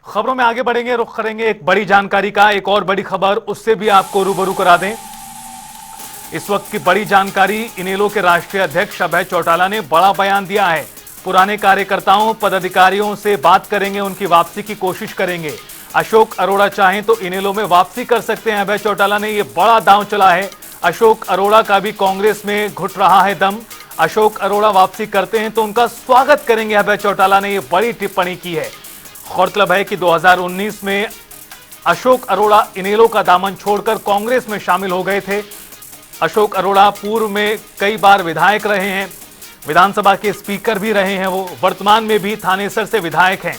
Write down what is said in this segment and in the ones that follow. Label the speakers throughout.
Speaker 1: खबरों में आगे बढ़ेंगे, रुख करेंगे एक बड़ी जानकारी का, एक और बड़ी खबर, उससे भी आपको रूबरू करा दें। इस वक्त की बड़ी जानकारी, इनेलो के राष्ट्रीय अध्यक्ष अभय चौटाला ने बड़ा बयान दिया है। पुराने कार्यकर्ताओं पदाधिकारियों से बात करेंगे, उनकी वापसी की कोशिश करेंगे। अशोक अरोड़ा चाहें तो इनेलो में वापसी कर सकते हैं, अभय चौटाला ने यह बड़ा दांव चला है। अशोक अरोड़ा का भी कांग्रेस में घुट रहा है दम। अशोक अरोड़ा वापसी करते हैं तो उनका स्वागत करेंगे, अभय चौटाला ने यह बड़ी टिप्पणी की है। गौरतलब है कि 2019 में अशोक अरोड़ा इनेलो का दामन छोड़कर कांग्रेस में शामिल हो गए थे। अशोक अरोड़ा पूर्व में कई बार विधायक रहे हैं, विधानसभा के स्पीकर भी रहे हैं। वो वर्तमान में भी थानेसर से विधायक हैं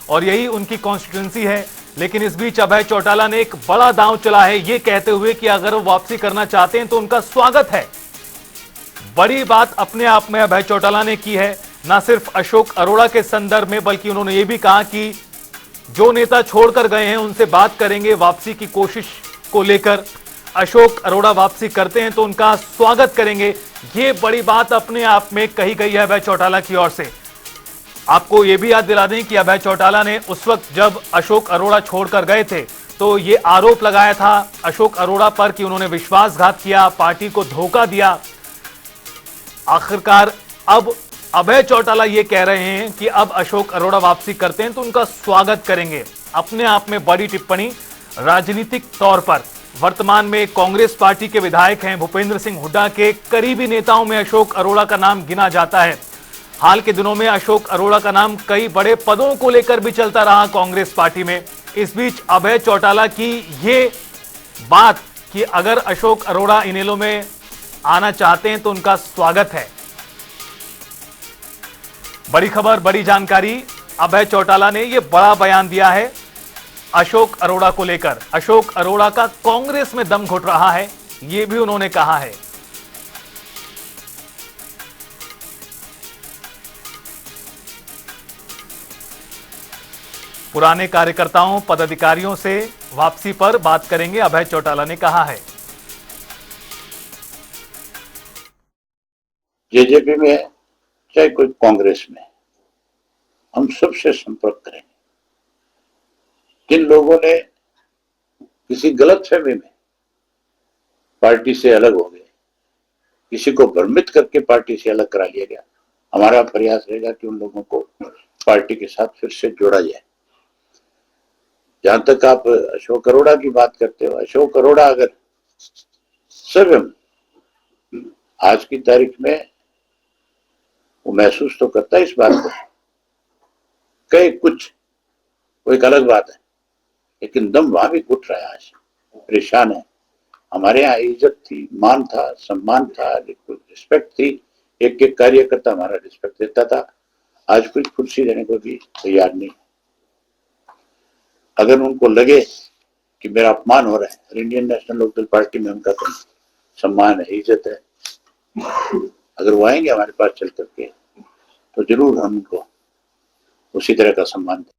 Speaker 1: और यही उनकी कॉन्स्टिट्यूंसी है। लेकिन इस बीच अभय चौटाला ने एक बड़ा दांव चला है, ये कहते हुए कि अगर वो वापसी करना चाहते हैं तो उनका स्वागत है। बड़ी बात अपने आप में अभय चौटाला ने की है, न सिर्फ अशोक अरोड़ा के संदर्भ में, बल्कि उन्होंने ये भी कहा कि जो नेता छोड़कर गए हैं उनसे बात करेंगे वापसी की कोशिश को लेकर। अशोक अरोड़ा वापसी करते हैं तो उनका स्वागत करेंगे। ये बड़ी बात अपने आप में कही गई है अभय चौटाला की ओर से। आपको यह भी याद दिला दें कि अभय चौटाला ने उस वक्त जब अशोक अरोड़ा छोड़कर गए थे तो ये आरोप लगाया था अशोक अरोड़ा पर कि उन्होंने विश्वासघात किया, पार्टी को धोखा दिया। आखिरकार अब अभय चौटाला ये कह रहे हैं कि अब अशोक अरोड़ा वापसी करते हैं तो उनका स्वागत करेंगे। अपने आप में बड़ी टिप्पणी। राजनीतिक तौर पर वर्तमान में कांग्रेस पार्टी के विधायक हैं, भूपेंद्र सिंह हुड्डा के करीबी नेताओं में अशोक अरोड़ा का नाम गिना जाता है। हाल के दिनों में अशोक अरोड़ा का नाम कई बड़े पदों को लेकर भी चलता रहा कांग्रेस पार्टी में। इस बीच अभय चौटाला की ये बात कि अगर अशोक अरोड़ा इनेलो में आना चाहते हैं तो उनका स्वागत है। बड़ी खबर, बड़ी जानकारी, अभय चौटाला ने यह बड़ा बयान दिया है अशोक अरोड़ा को लेकर। अशोक अरोड़ा का कांग्रेस में दम घुट रहा है, यह भी उन्होंने कहा है। पुराने कार्यकर्ताओं पदाधिकारियों से वापसी पर बात करेंगे, अभय चौटाला ने कहा है।
Speaker 2: जेजेपी में चाहे कोई कांग्रेस में, हम सबसे संपर्क करेंगे। जिन लोगों ने किसी गलतफहमी में पार्टी से अलग हो गए, किसी को भ्रमित करके पार्टी से अलग करा लिया गया, हमारा प्रयास रहेगा कि उन लोगों को पार्टी के साथ फिर से जोड़ा जाए। जहां तक आप अशोक अरोड़ा की बात करते हो, अशोक अरोड़ा अगर स्वयं आज की तारीख में वो महसूस तो करता है इस बात को, कई कुछ वो एक अलग बात है, लेकिन दम वहां भी घुट रहा है, आज परेशान है। हमारे यहाँ इज्जत थी, मान था, सम्मान था, रिस्पेक्ट थी, एक एक कार्यकर्ता हमारा रिस्पेक्ट देता था। आज कुछ कुर्सी देने को भी तैयार नहीं। अगर उनको लगे कि मेरा अपमान हो रहा है, और इंडियन नेशनल लोकदल पार्टी में उनका तो सम्मान है, इज्जत है, अगर वो आएंगे हमारे पास चल करके तो जरूर हम उनको उसी तरह का सम्मान दें।